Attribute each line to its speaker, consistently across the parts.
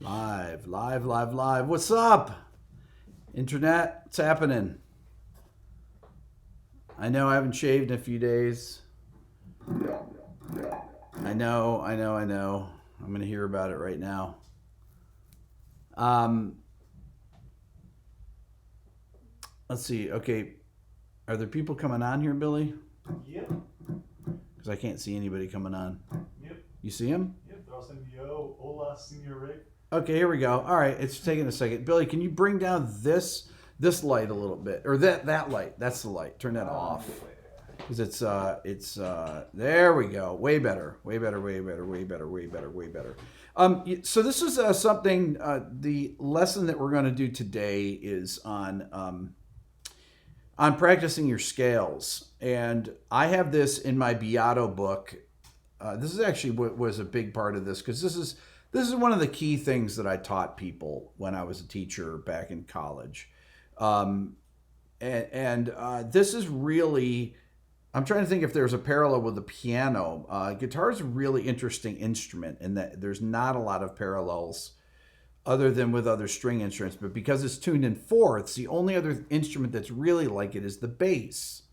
Speaker 1: Live. What's up? Internet, what's happening? I know I haven't shaved in a few days. I know. I'm going to hear about it right now. Let's see. Okay. Are there people coming on here, Billy?
Speaker 2: Yep.
Speaker 1: Because I can't see anybody coming on.
Speaker 2: Yep.
Speaker 1: You see them?
Speaker 2: Yep. They're all saying, yo, hola, senor Rick.
Speaker 1: Okay, here we go. All right, it's taking a second. Billy, can you bring down this light a little bit, or that light? That's the light. Turn that off, because it's there we go. Way better. So this is something. The lesson that we're going to do today is on practicing your scales, and I have this in my Beato book. This is actually what was a big part of this, because this is one of the key things that I taught people when I was a teacher back in college. This is really, I'm trying to think if there's a parallel with the piano. Guitar is a really interesting instrument in that there's not a lot of parallels other than with other string instruments, but because it's tuned in fourths, the only other instrument that's really like it is the bass.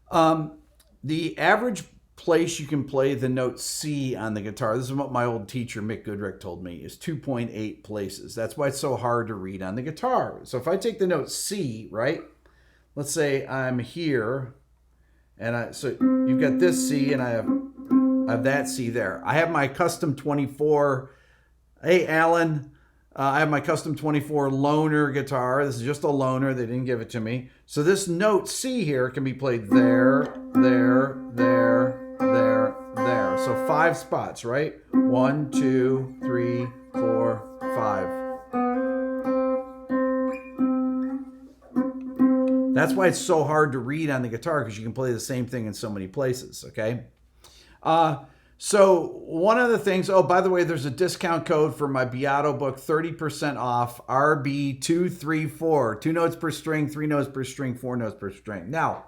Speaker 1: The average place you can play the note C on the guitar, this is what my old teacher Mick Goodrick told me, is 2.8 places. That's why it's so hard to read on the guitar. So if I take the note C, right, let's say I'm here, and so you've got this C, and I have that C there. I have my custom 24, hey Alan, I have my custom 24 loaner guitar. This is just a loaner, they didn't give it to me. So this note C here can be played there. So 5 spots, right? 1, 2, 3, 4, 5. That's why it's so hard to read on the guitar, because you can play the same thing in so many places, okay? So one of the things, oh, by the way, there's a discount code for my Beato book, 30% off, RB234, 2 notes per string, 3 notes per string, 4 notes per string. Now,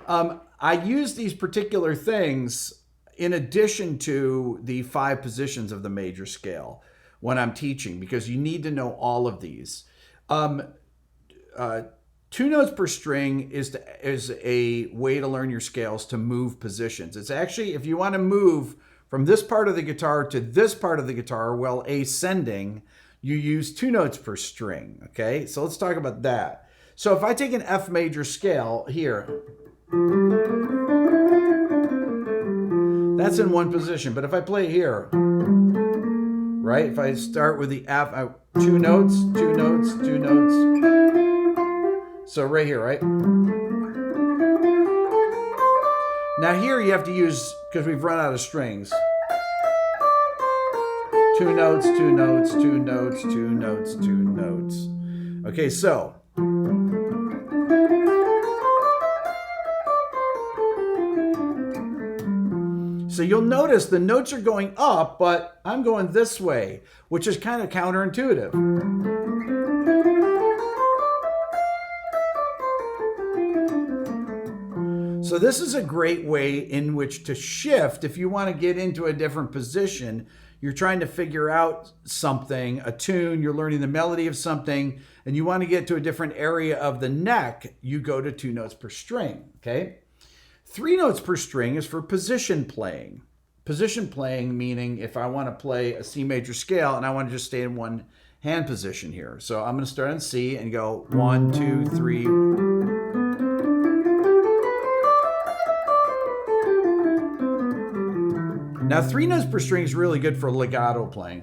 Speaker 1: I use these particular things in addition to the 5 positions of the major scale when I'm teaching, because you need to know all of these. 2 notes per string is a way to learn your scales to move positions. It's actually, if you want to move from this part of the guitar to this part of the guitar while ascending, you use 2 notes per string, okay? So let's talk about that. So if I take an F major scale here, that's in one position, but if I play here, right? If I start with the F, 2 notes, 2 notes, 2 notes. So right here, right? Now here you have to use, because we've run out of strings, 2 notes, 2 notes, 2 notes, 2 notes, 2 notes. Okay, so you'll notice the notes are going up, but I'm going this way, which is kind of counterintuitive. So this is a great way in which to shift. If you want to get into a different position, you're trying to figure out something, a tune, you're learning the melody of something, and you want to get to a different area of the neck, you go to 2 notes per string, okay? 3 notes per string is for position playing. Position playing meaning if I want to play a C major scale and I want to just stay in one hand position here. So I'm going to start on C and go 1, 2, 3. Now 3 notes per string is really good for legato playing.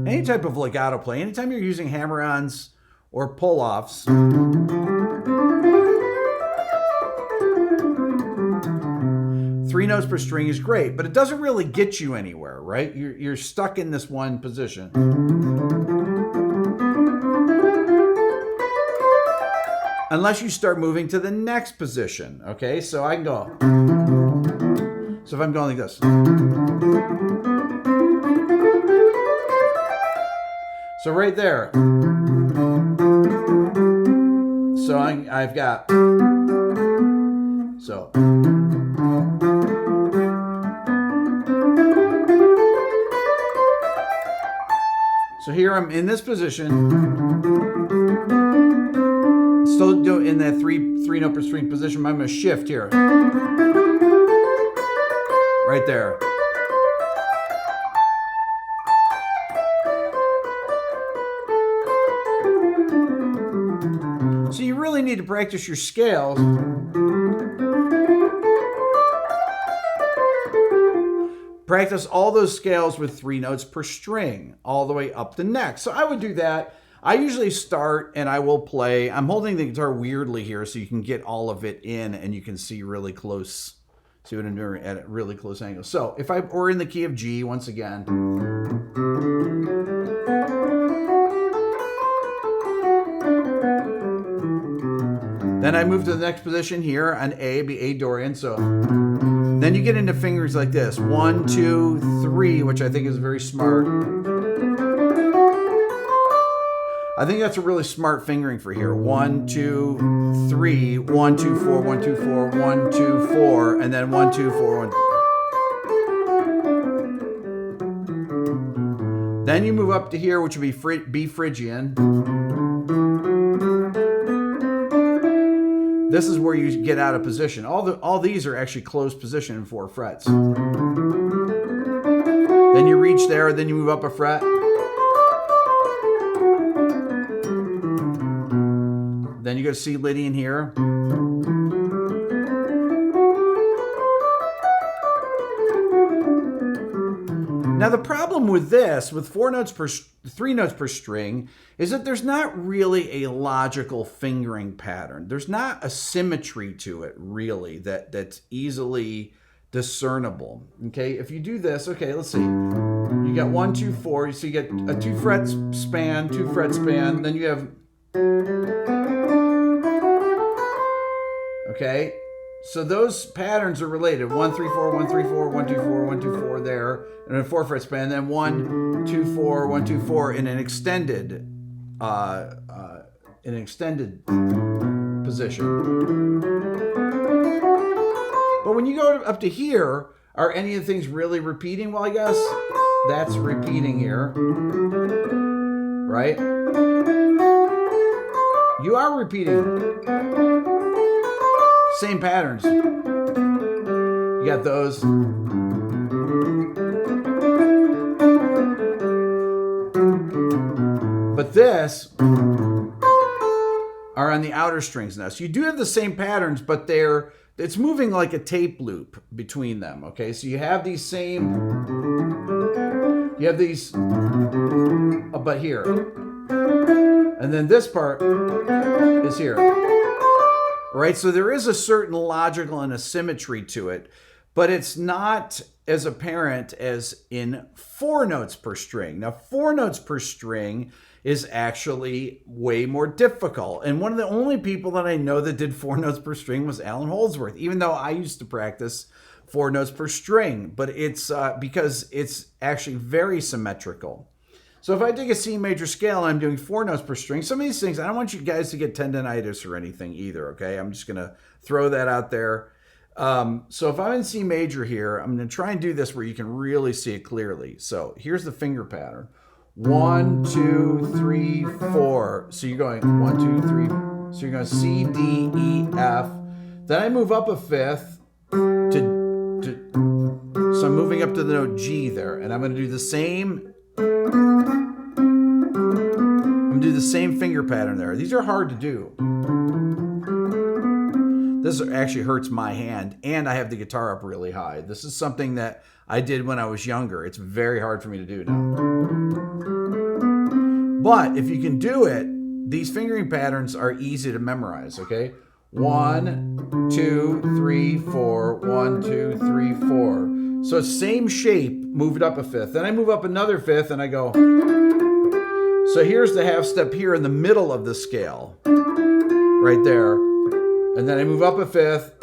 Speaker 1: Any type of legato play, anytime you're using hammer-ons or pull-offs, 3 notes per string is great, but it doesn't really get you anywhere, right? You're stuck in this one position. Unless you start moving to the next position, okay? So I can go. So if I'm going like this. So right there. So I've got So. So here I'm in this position, still in that three note per string position. I'm going to shift here, right there. So you really need to practice your scales. Practice all those scales with 3 notes per string, all the way up the neck. So I would do that. I usually start and I will play. I'm holding the guitar weirdly here so you can get all of it in and you can see really close. See what I'm doing at a really close angle. So if we're in the key of G once again. Then I move to the next position here on A, be A Dorian. So then you get into fingers like this. 1, 2, 3, which I think is very smart. I think that's a really smart fingering for here. 1, 2, 3, 1, 2, 4, 1, 2, 4, 1, 2, 4, and then 1, 2, 4, 1. Then you move up to here, which would be B Phrygian. This is where you get out of position. All these are actually closed position in 4 frets. Then you reach there, then you move up a fret. Then you go to C Lydian here. Now the problem with this, with 3 notes per string, is that there's not really a logical fingering pattern. There's not a symmetry to it, really, that's easily discernible. Okay, if you do this, okay, let's see. You got 1, 2, 4. So you get a 2 fret span, 2 fret span. Then you have. Okay. So those patterns are related. 1, 3, 4, 1, 3, 4, 1, 2, 4, 1, 2, 4 there, and a 4 fret span. Then 1, 2, 4, 1, 2, 4 in an extended position. But when you go up to here, are any of the things really repeating? Well, I guess that's repeating here, right? You are repeating. Same patterns. You got those. But this are on the outer strings now. So you do have the same patterns, but it's moving like a tape loop between them. Okay, so you have these but here. And then this part is here. Right, so there is a certain logical and a symmetry to it, but it's not as apparent as in 4 notes per string. Now, 4 notes per string is actually way more difficult. And one of the only people that I know that did 4 notes per string was Alan Holdsworth, even though I used to practice 4 notes per string, but it's because it's actually very symmetrical. So if I take a C major scale and I'm doing 4 notes per string, some of these things, I don't want you guys to get tendonitis or anything either, okay? I'm just going to throw that out there. So if I'm in C major here, I'm going to try and do this where you can really see it clearly. So here's the finger pattern. 1, 2, 3, 4. So you're going 1, 2, 3. So you're going C, D, E, F. Then I move up a fifth so I'm moving up to the note G there. And I'm going to do the same... I'm going to do the same finger pattern there. These are hard to do. This actually hurts my hand, and I have the guitar up really high. This is something that I did when I was younger. It's very hard for me to do now. But if you can do it, these fingering patterns are easy to memorize, okay? 1, 2, 3, 4, 1, 2, 3, 4. So same shape, move it up a fifth. Then I move up another fifth and I go. So here's the half step here in the middle of the scale, right there. And then I move up a fifth,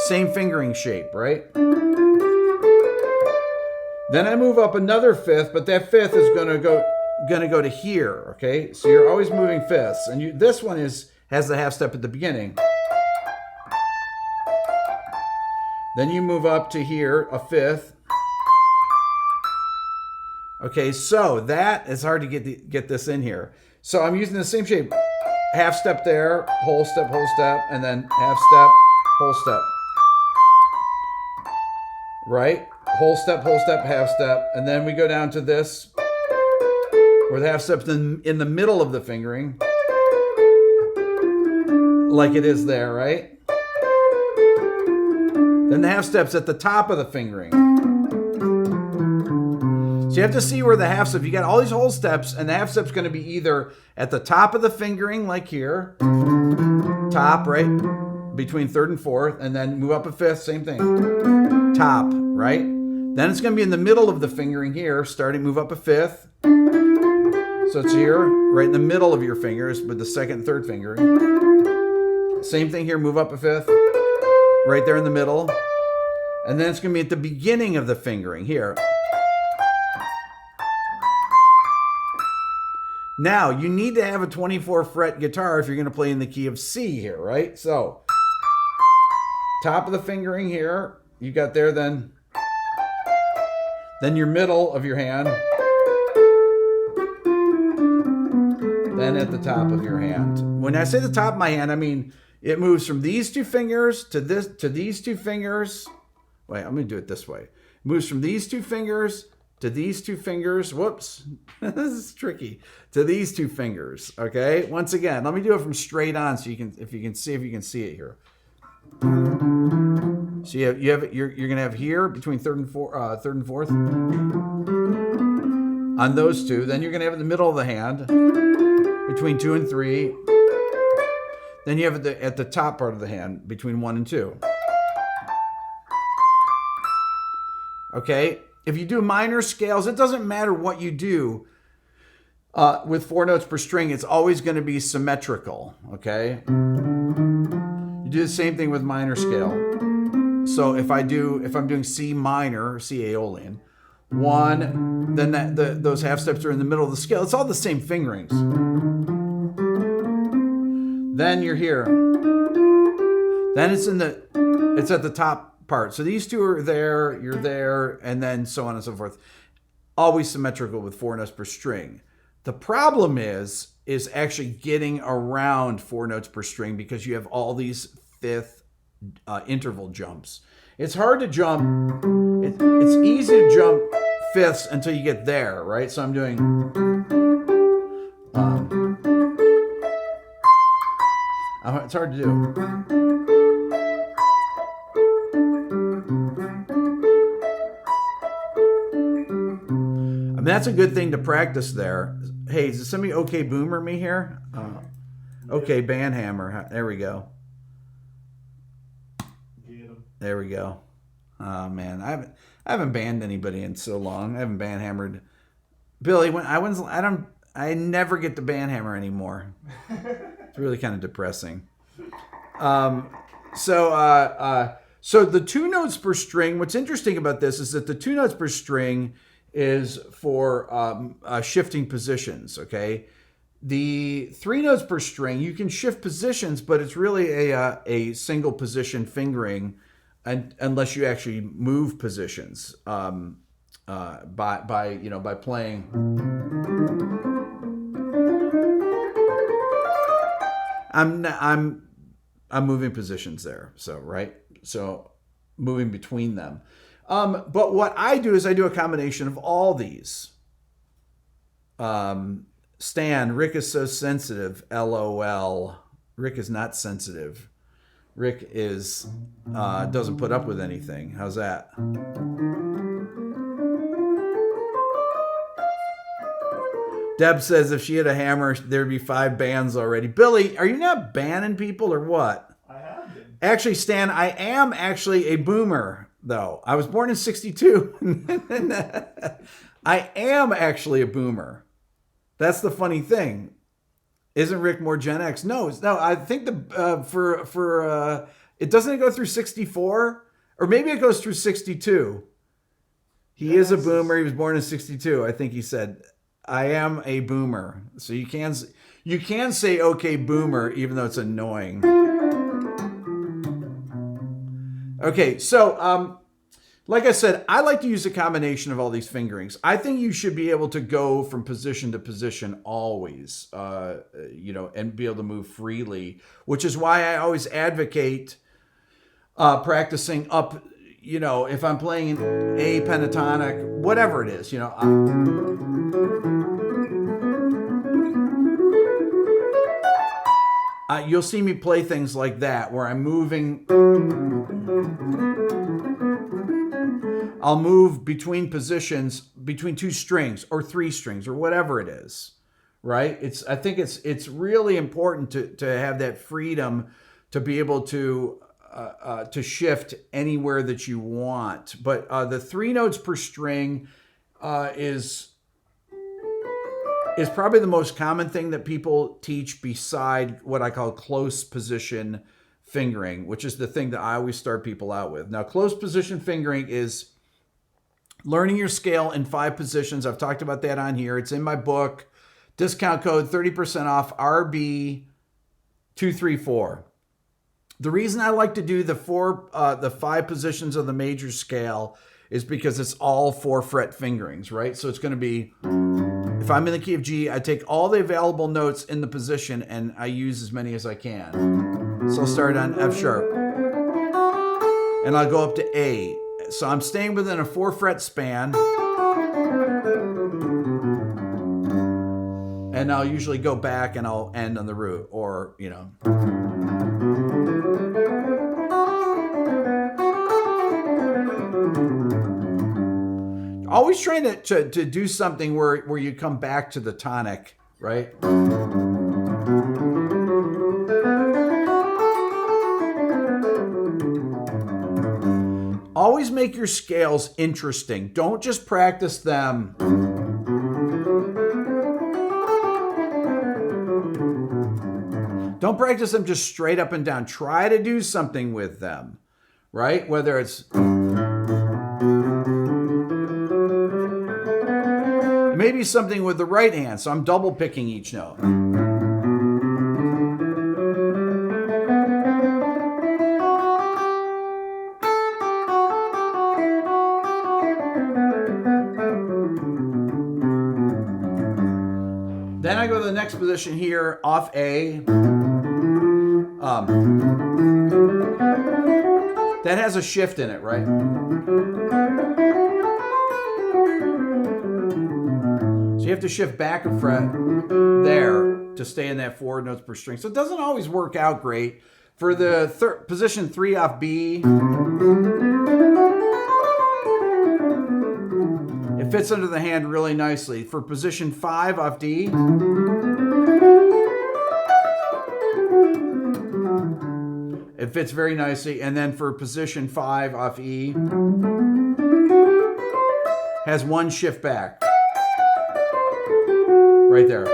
Speaker 1: same fingering shape, right? Then I move up another fifth, but that fifth is gonna go to here, okay? So you're always moving fifths. And this one has the half step at the beginning. Then you move up to here, a fifth. Okay, so that is hard to get this in here. So I'm using the same shape. Half step there, whole step, and then half step, whole step. Right? Whole step, half step. And then we go down to this, where the half step's in the middle of the fingering. Like it is there, right? Then the half step's at the top of the fingering. So you have to see where the half step, you got all these whole steps, and the half step's going to be either at the top of the fingering, like here, top, right? Between third and fourth, and then move up a fifth, same thing. Top, right? Then it's going to be in the middle of the fingering here, starting, move up a fifth. So it's here, right in the middle of your fingers with the second and third fingering. Same thing here, move up a fifth, right there in the middle. And then it's going to be at the beginning of the fingering here. Now, you need to have a 24 fret guitar if you're going to play in the key of C here, right? So, top of the fingering here, you got there, then your middle of your hand, then at the top of your hand. When I say the top of my hand, I mean it moves from these two fingers to these two fingers. Wait, I'm going to do it this way. It moves from these two fingers to these two fingers. Whoops. This is tricky. To these two fingers. Okay. Once again, let me do it from straight on so you can, if you can see it here. So you're going to have here between third and fourth on those two. Then you're going to have in the middle of the hand between 2 and 3. Then you have at the top part of the hand between 1 and 2. Okay. If you do minor scales, it doesn't matter what you do with 4 notes per string. It's always going to be symmetrical. Okay. You do the same thing with minor scale. So if I'm doing C minor, C Aeolian, 1, then those half steps are in the middle of the scale. It's all the same fingerings. Then you're here. Then it's at the top part. So these two are there, you're there, and then so on and so forth. Always symmetrical with 4 notes per string. The problem is actually getting around 4 notes per string because you have all these fifth interval jumps. It's hard to jump. It's easy to jump fifths until you get there, right? So I'm doing. It's hard to do. I mean, that's a good thing to practice there. Hey, is somebody okay boomer me here? Okay, band hammer. There we go. There we go. Oh man, I haven't banned anybody in so long. I haven't band hammered. Billy, I never get to band hammer anymore. It's really kind of depressing. So the 2 notes per string, what's interesting about this is that the 2 notes per string is for shifting positions, okay? The 3 notes per string, you can shift positions, but it's really a single position fingering unless you actually move positions by playing. I'm moving positions there, so right, so moving between them. But what I do is I do a combination of all these. Stan, Rick is so sensitive. LOL. Rick is not sensitive. Rick is doesn't put up with anything. How's that? Deb says if she had a hammer, there'd be 5 bands already. Billy, are you not banning people or what?
Speaker 2: I have been.
Speaker 1: Actually, Stan, I am actually a boomer, though. I was born in 62. I am actually a boomer. That's the funny thing. Isn't Rick more Gen X? No. I think it doesn't go through 64, or maybe it goes through 62. He is a boomer. He was born in 62. I think he said, "I am a boomer." So you can say "okay, boomer," even though it's annoying. Okay, so like I said, I like to use a combination of all these fingerings. I think you should be able to go from position to position always, and be able to move freely, which is why I always advocate practicing up, if I'm playing an A pentatonic, whatever it is, you'll see me play things like that where I'm moving. I'll move between positions, between 2 strings or 3 strings or whatever it is, right? I think it's really important to have that freedom to be able to shift anywhere that you want. But the 3 notes per string is probably the most common thing that people teach beside what I call close position fingering, which is the thing that I always start people out with. Now, close position fingering is learning your scale in 5 positions. I've talked about that on here. It's in my book. Discount code 30% off RB234. The reason I like to do the 5 positions of the major scale is because it's all 4 fret fingerings, right? So it's going to be, if I'm in the key of G, I take all the available notes in the position and I use as many as I can. So I'll start on F sharp and I'll go up to A. So I'm staying within a 4 fret span. And I'll usually go back and I'll end on the root, or, always trying to do something where you come back to the tonic, right? Always make your scales interesting. Don't just practice them. Don't practice them just straight up and down. Try to do something with them, right? Whether it's maybe something with the right hand. So I'm double picking each note. Then I go to the next position here, off A. That has a shift in it, right? So you have to shift back a fret there to stay in that 4 notes per string. So it doesn't always work out great. For the position 3 off B, it fits under the hand really nicely. For position 5 off D, it fits very nicely. And then for position 5 off E, has 1 shift back. Right there.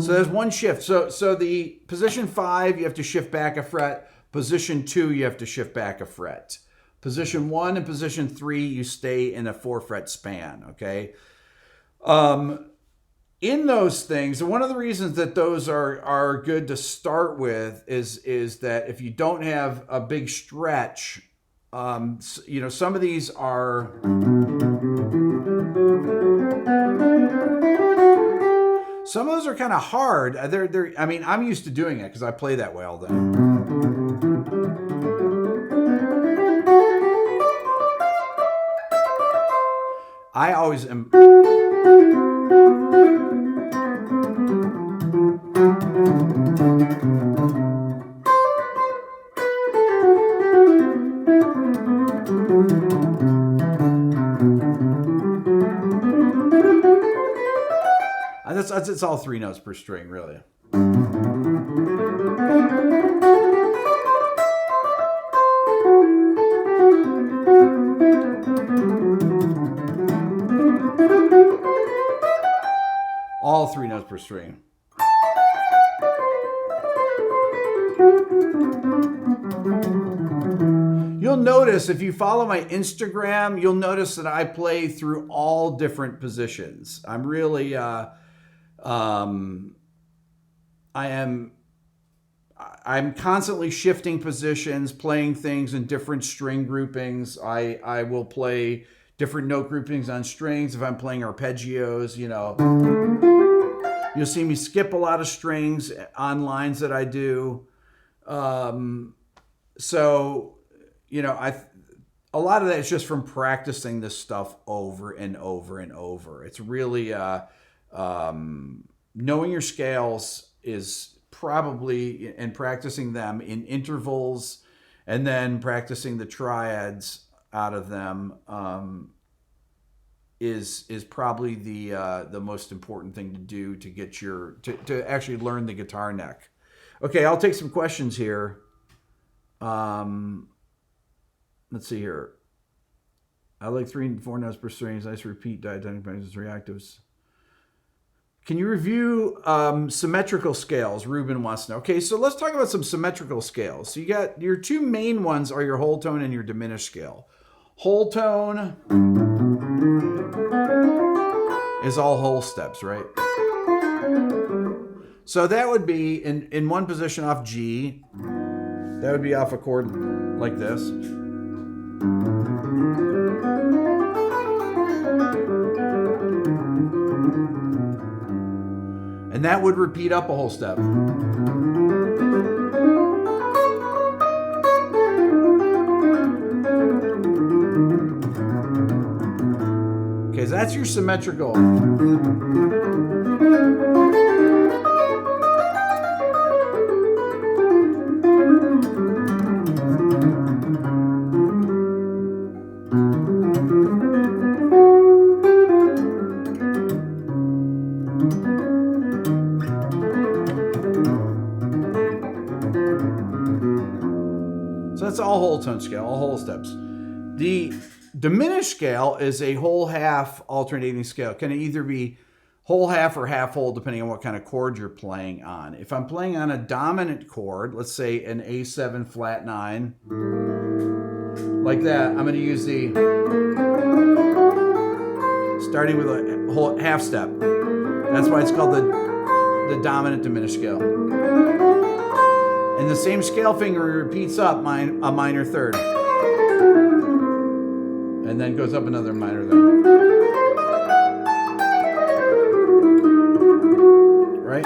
Speaker 1: So there's 1 shift. So the position 5, you have to shift back a fret. Position 2, you have to shift back a fret. Position 1 and position 3, you stay in a 4 fret span, okay? In those things, and one of the reasons that those are good to start with is that if you don't have a big stretch, some of these are... Some of those are kind of hard. I'm used to doing it because I play that way all day. I always am. It's all 3 notes per string, really. All 3 notes per string. You'll notice, if you follow my Instagram, you'll notice that I play through all different positions. I'm really, I I'm constantly shifting positions, playing things in different string groupings. I will play different note groupings on strings if I'm playing arpeggios, you know. You'll see me skip a lot of strings on lines that I do. So, you know, a lot of that is just from practicing this stuff over and over and over. It's really knowing your scales is probably, and practicing them in intervals, and then practicing the triads out of them is probably the most important thing to do to get to actually learn the guitar neck. Okay, I'll take some questions here. Let's see here. I like 3 and 4 notes per string. Nice repeat diatonic patterns, 3 octaves. Can you review symmetrical scales? Ruben wants to know. Okay, so let's talk about some symmetrical scales. So you got your 2 main ones are your whole tone and your diminished scale. Whole tone is all whole steps, right? So that would be in one position off G. That would be off a chord like this. And that would repeat up a whole step. Okay, so that's your symmetrical. All whole tone scale, all whole steps. The diminished scale is a whole half alternating scale. Can either be whole half or half whole depending on what kind of chord you're playing on. If I'm playing on a dominant chord, let's say an A7 flat 9, like that, I'm going to use the starting with a whole half step. That's why it's called the dominant diminished scale. And the same scale finger repeats up a minor third. And then goes up another minor third. Right?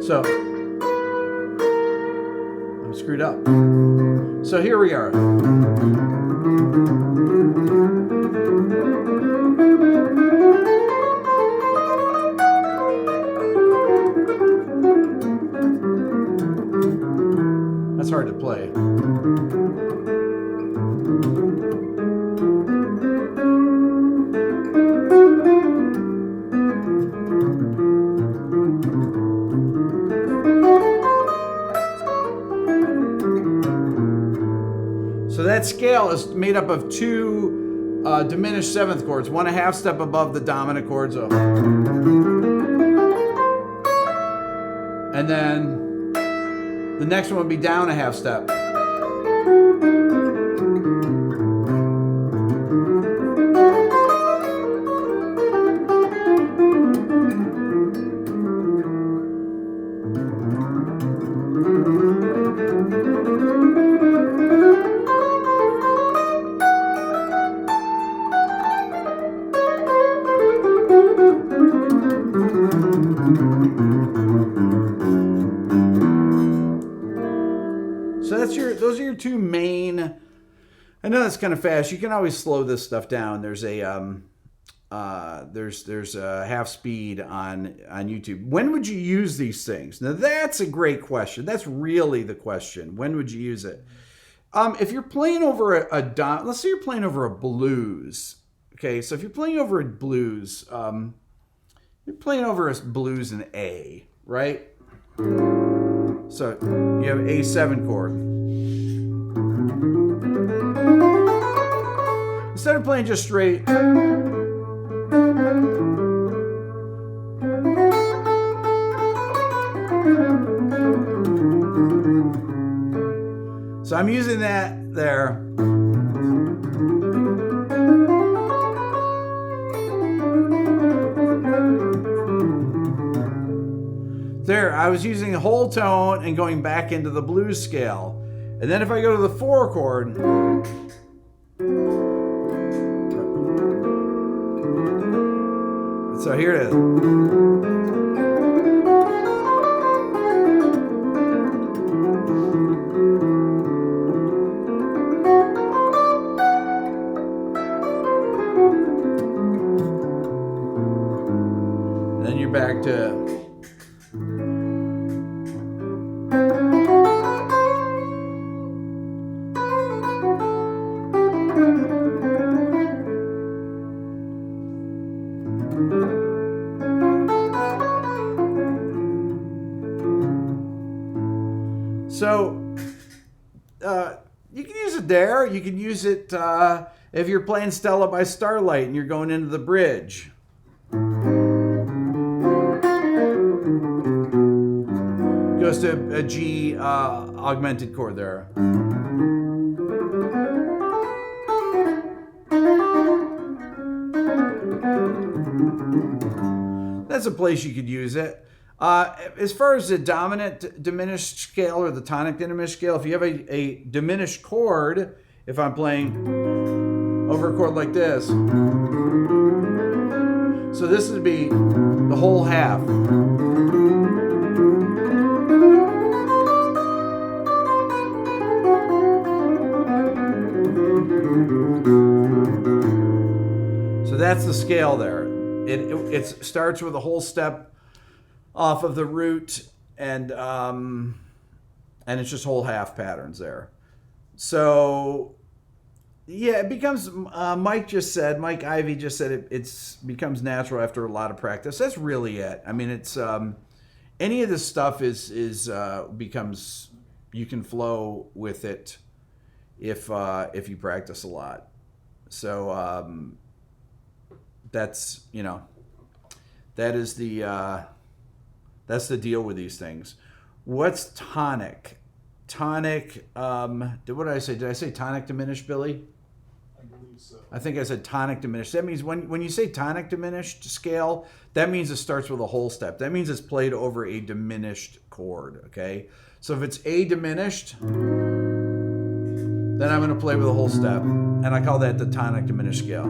Speaker 1: So, I'm screwed up. So here we are. That's hard to play. So that scale is made up of 2 diminished 7th chords, one a half step above the dominant chord. So. And then the next one would be down a half step. Those are your 2 main. I know that's kind of fast. You can always slow this stuff down. There's a half speed on YouTube. When would you use these things? Now that's a great question. That's really the question. When would you use it? If you're playing over let's say you're playing over a blues. Okay, so if you're playing over a blues, you're playing over a blues in A, right? So you have A7 chord. Instead of playing just straight, so I'm using that there. I was using a whole tone and going back into the blues scale. And then if I go to the 4 chord, so here it is. Then you're back to so you can use it there. You can use it if you're playing Stella by Starlight and you're going into the bridge. Goes to a G augmented chord there. That's a place you could use it. As far as the dominant diminished scale or the tonic diminished scale, if you have a diminished chord, if I'm playing over a chord like this, so this would be the whole half. So that's the scale there. It starts with a whole step off of the root, and it's just whole half patterns there. So yeah, it becomes. Mike Ivy just said it becomes natural after a lot of practice. That's really it. I mean, it's any of this stuff is becomes, you can flow with it if you practice a lot. So that's, that is that's the deal with these things. What's tonic? Tonic, what did I say? Did I say tonic diminished, Billy?
Speaker 2: I believe so.
Speaker 1: I think I said tonic diminished. That means when you say tonic diminished scale, that means it starts with a whole step. That means it's played over a diminished chord, okay? So if it's A diminished, then I'm going to play with a whole step. And I call that the tonic diminished scale.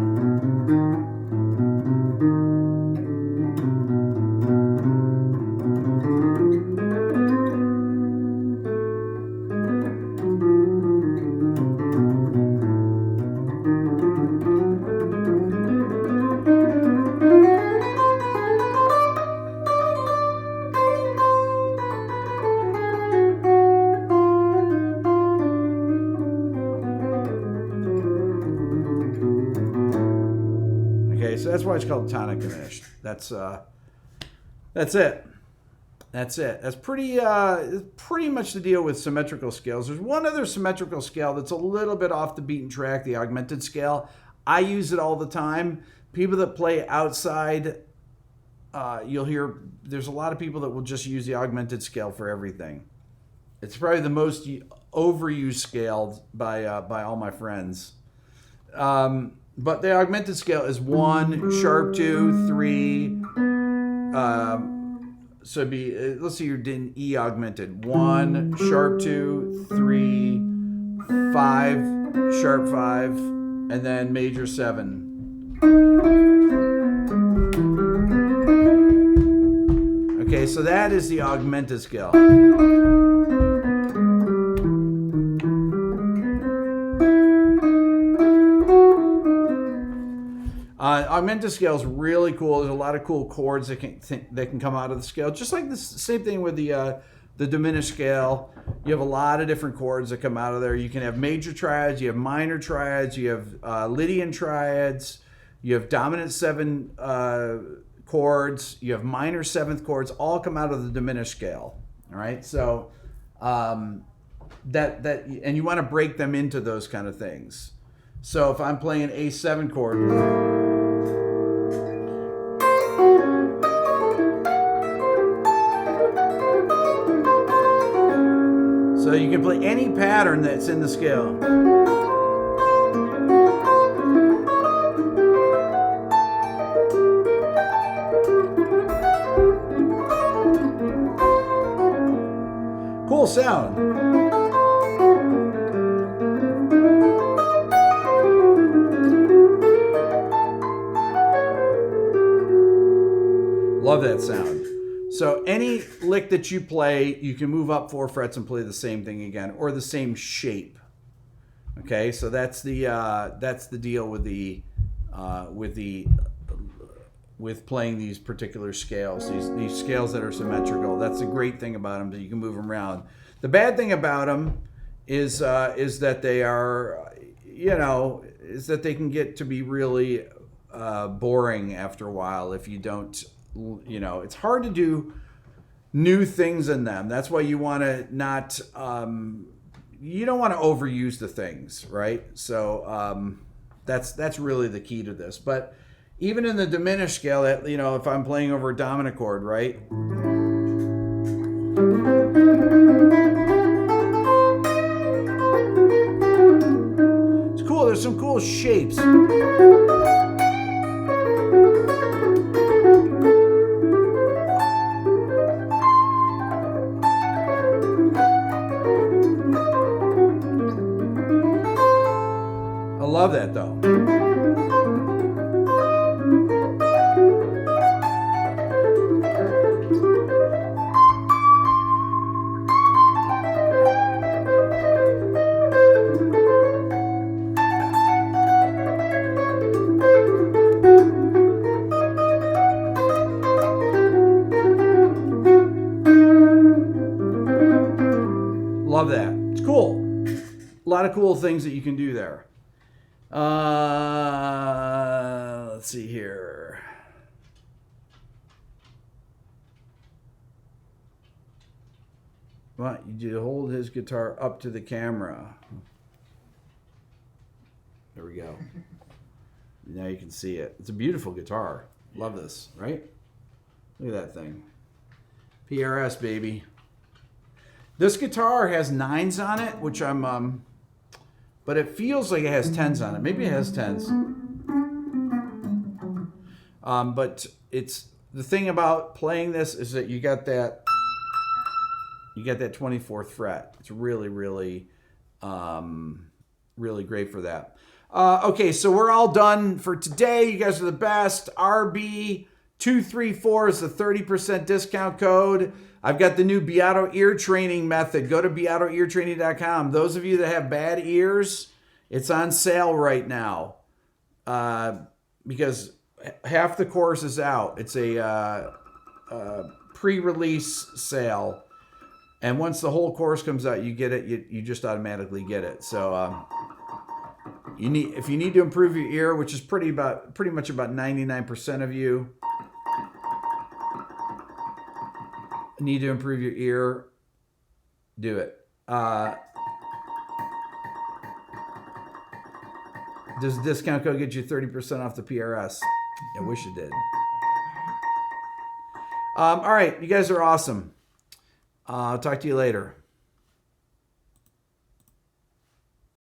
Speaker 1: That's why it's called tonic diminished. That's it. That's pretty much the deal with symmetrical scales. There's one other symmetrical scale that's a little bit off the beaten track, the augmented scale. I use it all the time. People that play outside, you'll hear there's a lot of people that will just use the augmented scale for everything. It's probably the most overused scale by all my friends. But the augmented scale is 1, sharp 2, 3. So it'd be, let's see, you're in E augmented. 1, sharp 2, 3, 5, sharp 5, and then major 7. Okay, so that is the augmented scale. Augmented scale is really cool. There's a lot of cool chords that can come out of the scale. Just like the same thing with the diminished scale. You have a lot of different chords that come out of there. You can have major triads, you have minor triads, you have Lydian triads, you have dominant 7 chords, you have minor 7th chords, all come out of the diminished scale. All right, so and you want to break them into those kind of things. So if I'm playing A7 chord. So you can play any pattern that's in the scale. cool sound. Love that sound. So any lick that you play, you can move up 4 frets and play the same thing again, or the same shape. Okay, so that's the deal with playing these particular scales, these scales that are symmetrical. That's the great thing about them, that you can move them around. The bad thing about them is that they are, is that they can get to be really boring after a while if you don't. It's hard to do new things in them. That's why you want to not, you don't want to overuse the things, right? So that's really the key to this. But even in the diminished scale, that if I'm playing over a dominant chord, right? It's cool. There's some cool shapes. Love that though. Love that. It's cool. A lot of cool things that you can do there. Let's see here. What? You do hold his guitar up to the camera. There we go. Now you can see it. It's a beautiful guitar. Love this, right? Look at that thing. PRS, baby. This guitar has 9s on it, which I'm but it feels like it has 10s on it. Maybe it has 10s. But it's the thing about playing this is that you got that 24th fret. It's really, really, really great for that. Okay, so we're all done for today. You guys are the best. RB234 is the 30% discount code. I've got the new Beato ear training method. Go to beatoeartraining.com. Those of you that have bad ears, it's on sale right now because half the course is out. It's a pre-release sale. And once the whole course comes out, you get it. You just automatically get it. So if you need to improve your ear, which is pretty much about 99% of you need to improve your ear, do it. Does the discount code get you 30% off the PRS? I wish it did. All right, you guys are awesome. I'll talk to you later.